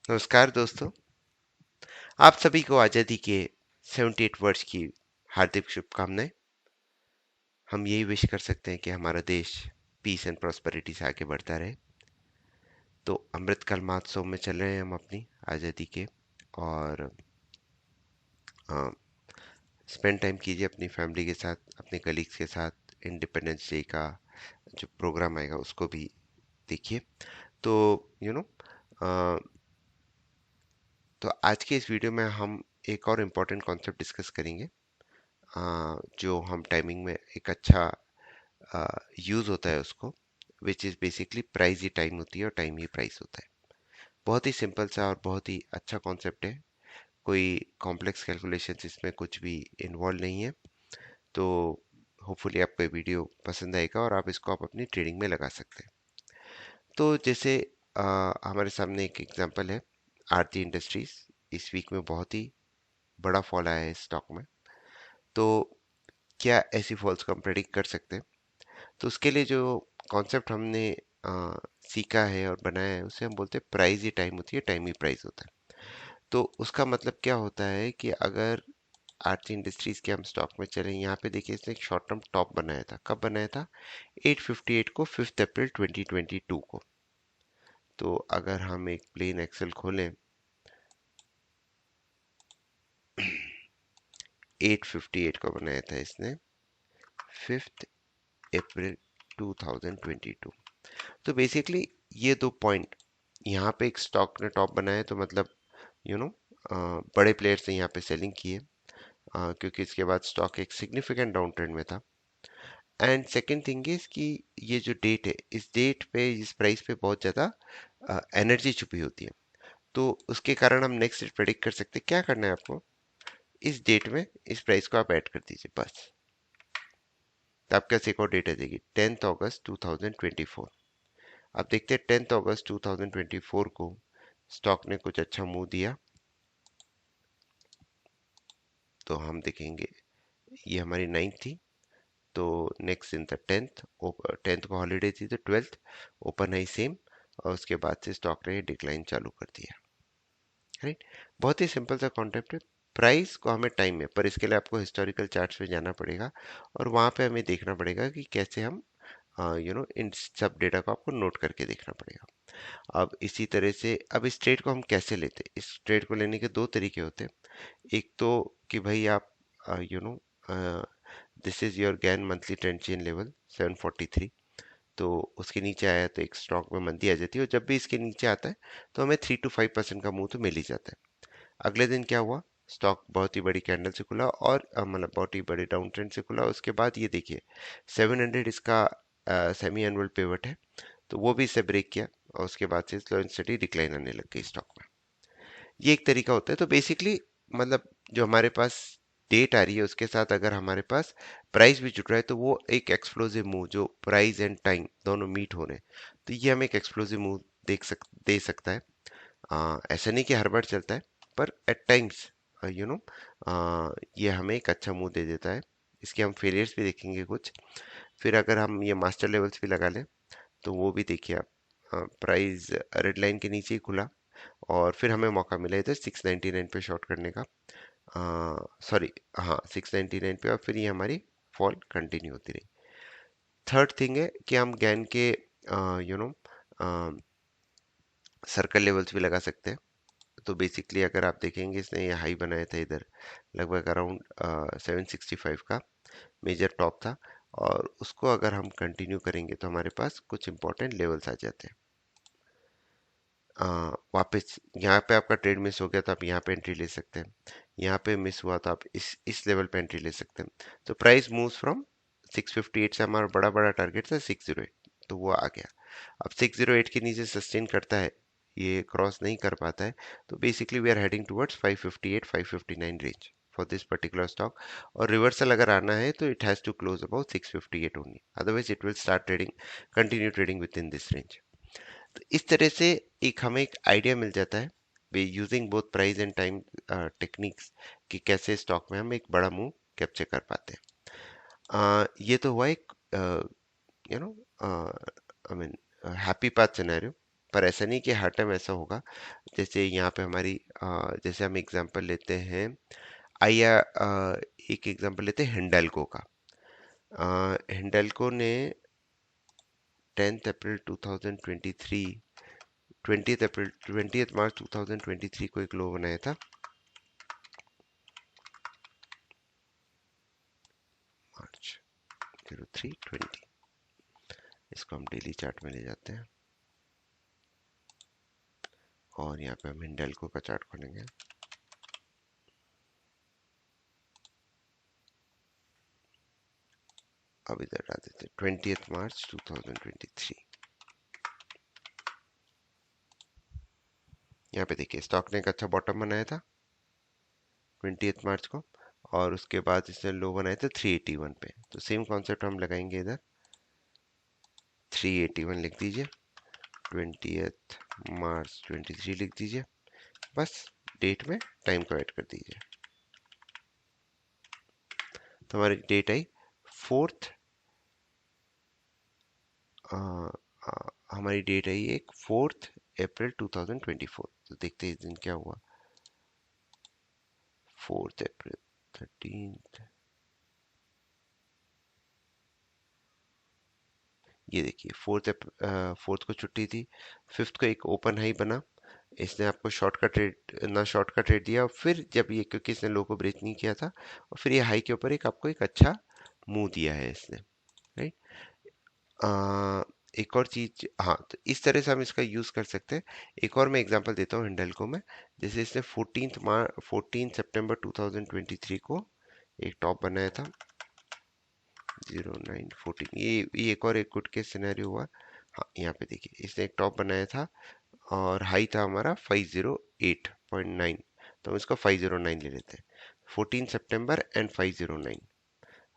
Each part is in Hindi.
नमस्कार दोस्तों। आप सभी को आज़ादी के 78 वर्ष की हार्दिक शुभकामनाएं। हम यही विश कर सकते हैं कि हमारा देश पीस एंड प्रॉस्पेरिटी से आगे बढ़ता रहे। तो अमृतकाल महोत्सव में चल रहे हैं हम अपनी आज़ादी के, और स्पेंड टाइम कीजिए अपनी फैमिली के साथ, अपने कलीग्स के साथ। इंडिपेंडेंस डे का जो प्रोग्राम आएगा उसको भी देखिए। तो यू नो तो आज के इस वीडियो में हम एक और इम्पोर्टेंट कॉन्सेप्ट डिस्कस करेंगे, जो हम टाइमिंग में एक अच्छा यूज होता है उसको, which is basically price he time होती है और टाइम ही प्राइस होता है। बहुत ही सिंपल सा और बहुत ही अच्छा कॉन्सेप्ट है। कोई कॉम्प्लेक्स कैलकुलेशंस इसमें कुछ भी इन्वॉल्व नहीं है। तो होपफुली आपको ये वीडियो पसंद आएगा और आप इसको आप अपनी ट्रेडिंग में लगा सकते हैं। तो जैसे हमारे सामने एक एग्जांपल है, आरती इंडस्ट्रीज। इस वीक में बहुत ही बड़ा फॉल आया है स्टॉक में। तो क्या ऐसी फॉल्स को हम प्रेडिक्ट कर सकते हैं? तो उसके लिए जो कॉन्सेप्ट हमने सीखा है और बनाया है उसे हम बोलते हैं प्राइस ही टाइम होती है, टाइम ही प्राइस होता है। तो उसका मतलब क्या होता है कि अगर आरती इंडस्ट्रीज के हम स्टॉक में चले, यहाँ पे देखिए इसने एक शॉर्ट टर्म टॉप बनाया था। कब बनाया था? 858 को, 5 अप्रैल 2022 को। तो अगर हम एक प्लेन एक्सेल खोलें, 858 को बनाया था इसने 5 अप्रैल 2022। तो बेसिकली ये दो पॉइंट, यहाँ पे एक स्टॉक ने टॉप बनाया तो मतलब यू नो बड़े प्लेयर्स ने यहाँ पे सेलिंग की है, क्योंकि इसके बाद स्टॉक एक सिग्निफिकेंट डाउन ट्रेंड में था। एंड सेकेंड थिंग इज कि ये जो डेट है, इस डेट पे इस प्राइस पे बहुत ज़्यादा एनर्जी छुपी होती है। तो उसके कारण हम नेक्स्ट डेट प्रेडिक्ट कर सकते हैं। क्या करना है आपको? इस डेट में इस प्राइस को आप ऐड कर दीजिए बस। तो आपके पास एक और डेट आ जाएगी, 10 अगस्त 2024। अब देखते हैं 10 अगस्त 2024 को स्टॉक ने कुछ अच्छा मूव दिया। तो हम देखेंगे ये हमारी 9th थी, तो next in the 10th, 10th को हॉलीडे थी तो 12th ओपन है सेम, और उसके बाद से स्टॉक ने डिक्लाइन चालू कर दिया। राइट? बहुत ही सिंपल सा कॉन्सेप्ट है। प्राइस को हमें टाइम में, पर इसके लिए आपको हिस्टोरिकल चार्ट्स पे जाना पड़ेगा और वहां पे हमें देखना पड़ेगा कि कैसे हम इन सब डेटा को आपको नोट करके देखना पड़ेगा। अब इसी तरह से अब इस ट्रेड को हम कैसे लेते हैं? इस ट्रेड को लेने के दो तरीके होते हैं। एक तो कि भाई आप you know this is your gain monthly trend chain level 743। तो उसके नीचे आया तो एक स्टॉक में मंदी आ जाती है, और जब भी इसके नीचे आता है तो हमें 3 to 5% का मूव तो मिल ही जाता है। अगले दिन क्या हुआ? स्टॉक बहुत ही बड़ी कैंडल से खुला और मतलब बहुत ही बड़ी डाउन ट्रेंड से खुला। उसके बाद ये देखिए 700 इसका सेमी एनुअल पिवट है, तो वो भी इसे ब्रेक किया और उसके बाद से स्लो एंड स्टडी डिक्लाइन आने लग गई स्टॉक में। ये एक तरीका होता है। तो बेसिकली मतलब जो हमारे पास डेट आ रही है उसके साथ अगर हमारे पास प्राइस भी जुड़ रहा है तो वो एक एक्सप्लोसिव मूव, जो प्राइस एंड टाइम दोनों मीट हो रहे हैं, तो ये हमें एक एक्सप्लोसिव मूव दे सकता है। ऐसा नहीं कि हर बार चलता है, पर एट टाइम्स यू नो ये हमें एक अच्छा मूव दे देता है। इसके हम फेलियर्स भी देखेंगे कुछ। फिर अगर हम ये मास्टर लेवल्स भी लगा लें तो वो भी देखिए आप, प्राइस रेड लाइन के नीचे ही खुला और फिर हमें मौका मिला इधर 699 पे शॉर्ट करने का। सॉरी, हाँ 699 पे, और फिर ये हमारी फॉल कंटिन्यू होती रही। थर्ड थिंग है कि हम गैन के यू नो सर्कल लेवल्स भी लगा सकते हैं। तो बेसिकली अगर आप देखेंगे इसने ये हाई बनाया था इधर लगभग अराउंड 765 का मेजर टॉप था, और उसको अगर हम कंटिन्यू करेंगे तो हमारे पास कुछ इंपॉर्टेंट लेवल्स आ जाते हैं। वापस यहाँ पे आपका ट्रेड मिस हो गया तो आप यहाँ पे एंट्री ले सकते हैं। यहाँ पे मिस हुआ तो आप इस लेवल पे एंट्री ले सकते हैं। तो प्राइस मूव्स फ्रॉम 658 से हमारा बड़ा बड़ा टारगेट था 608, तो वो आ गया। अब 608 के नीचे सस्टेन करता है, ये क्रॉस नहीं कर पाता है, तो basically we are heading towards 558 559 range for this particular stock. और रिवर्सल अगर आना है तो it has to close about 658 only, otherwise it will start trading, continue trading within this range. तो इस तरह से एक हमें एक आइडिया मिल जाता है using both price and time techniques, कि कैसे स्टॉक में हम एक बड़ा मूव कैप्चर कर पाते हैं। ये तो हुआ एक you know I mean happy path scenario. पर ऐसा नहीं कि हर टाइम ऐसा होगा। जैसे यहाँ पे हमारी जैसे हम एग्जांपल लेते हैं, आइया एक एग्जांपल लेते हैं हिंडाल्को का। हिंडाल्को ने 10 अप्रैल 2023, 20 मार्च 2023 को एक लो बनाया था। मार्च 03/20, इसको हम डेली चार्ट में ले जाते हैं और यहाँ पे हम हिंडाल्को का चार्ट खोलेंगे। अब इधर डाल देते हैं 20 मार्च 2023। यहाँ पे देखिए स्टॉक ने एक अच्छा बॉटम बनाया था 20 मार्च को, और उसके बाद इसने लो बनाया था 381 पे। तो सेम कॉन्सेप्ट हम लगाएंगे इधर, 381 लिख दीजिए, 20 मार्च 23 लिख दीजिए, बस डेट में टाइम को ऐड कर दीजिए। तो हमारी डेट आई 4th, हमारी डेट आई एक 4 अप्रैल 2024। तो देखते हैं इस दिन क्या हुआ। 4 अप्रैल, 13, ये देखिए 4th को छुट्टी थी, 5th को एक ओपन हाई बना, इसने आपको शॉर्ट का ट्रेड ना शॉर्ट का ट्रेड दिया, और फिर जब ये, क्योंकि इसने लो को ब्रेक नहीं किया था, और फिर ये हाई के ऊपर एक आपको एक अच्छा मुंह दिया है इसने, राइट। एक और चीज, हाँ, तो इस तरह से हम इसका यूज कर सकते हैं। एक और मैं एग्जांपल देता हूँ हिंडल्को में। जैसे इसने 14 सितंबर 2023 को एक टॉप बनाया था 0914, ये एक और एक गुड केस सिनेरियो हुआ। हाँ, यहाँ पे देखिए इसने एक टॉप बनाया था और हाई था हमारा 508.9, तो हम इसको 509 ले लेते हैं। 14 सितंबर and 509,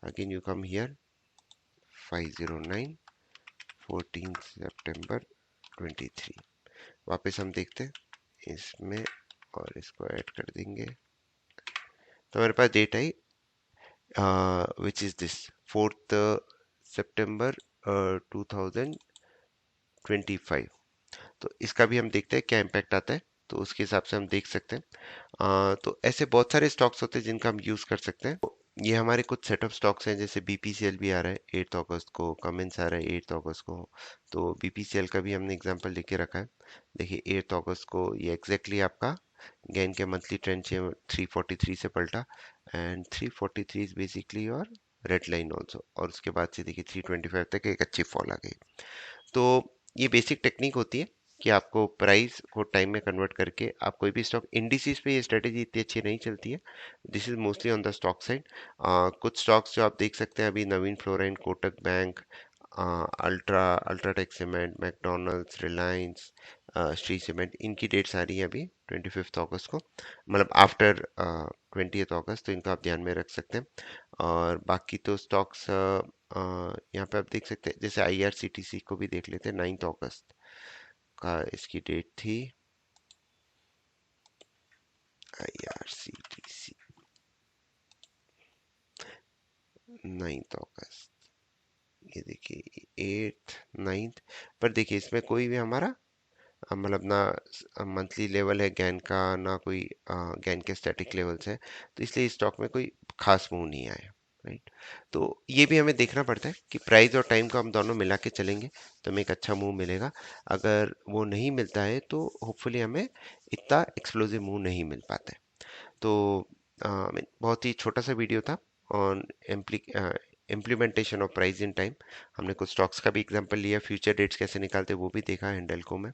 again you come here 509, 14 सितंबर 23, वापस हम देखते हैं इसमें और इसको ऐड कर देंगे। तो हमारे पास डेट आई विच इज दिस 4 सितंबर 2025। तो इसका भी हम देखते हैं क्या इम्पैक्ट आता है, तो उसके हिसाब से हम देख सकते हैं। तो ऐसे बहुत सारे स्टॉक्स होते हैं जिनका हम यूज कर सकते हैं। ये हमारे कुछ सेट ऑफ स्टॉक्स हैं, जैसे बीपीसीएल भी आ रहा है 8 अगस्त को, कमेंस आ रहा है 8 अगस्त को। तो बीपीसीएल का भी हमने एग्जांपल लेके रखा है। देखिए 8 अगस्त को ये एग्जैक्टली आपका गेन के मंथली ट्रेंड से 343 से पलटा, एंड 343 इज बेसिकली और रेड लाइन ऑल्सो, और उसके बाद से देखिए 325 तक एक अच्छी फॉल आ गई। तो ये बेसिक टेक्निक होती है कि आपको प्राइस को टाइम में कन्वर्ट करके आप कोई भी स्टॉक, इंडिसेस पे ये स्ट्रेटेजी इतनी अच्छी नहीं चलती है। This is mostly on the stock side. कुछ स्टॉक्स जो आप देख सकते हैं अभी, Navin Fluorine, Kotak Bank, UltraTech Cement, McDonald's, Reliance, Shri Cement, इनकी डेट्स आ रही है अभी 25 अगस्त को, मतलब आफ्टर 20 अगस्त, तो इनको आप ध्यान में रख सकते हैं। और बाकी तो स्टॉक्स यहाँ पे आप देख सकते हैं, जैसे आईआरसीटीसी को भी देख लेते हैं, 9 अगस्त का इसकी डेट थी। आईआरसीटीसी 9 अगस्त, ये देखिए 8, 9, पर देखिए इसमें कोई भी हमारा मतलब ना मंथली लेवल है गैन का, ना कोई गैन के स्टैटिक लेवल्स है, तो इसलिए स्टॉक में कोई खास मूव नहीं आया, राइट। तो ये भी हमें देखना पड़ता है कि प्राइस और टाइम को हम दोनों मिला के चलेंगे तो हमें एक अच्छा मूव मिलेगा। अगर वो नहीं मिलता है तो होपफुली हमें इतना एक्सप्लोसिव मूव नहीं मिल पाता है। तो बहुत ही छोटा सा वीडियो था on implementation of price in time. हमने कुछ स्टॉक्स का भी एग्जांपल लिया, फ्यूचर डेट्स कैसे निकालते हैं वो भी देखा हिंडल्को में,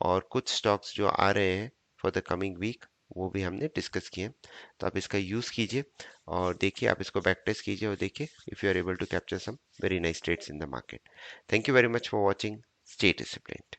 और कुछ स्टॉक्स जो आ रहे हैं फॉर द कमिंग वीक वो भी हमने डिस्कस किए। तो आप इसका यूज़ कीजिए और देखिए, आप इसको बैक टेस्ट कीजिए और देखिए if you are able to capture some very nice trades in the market. Thank you very much for watching. Stay disciplined.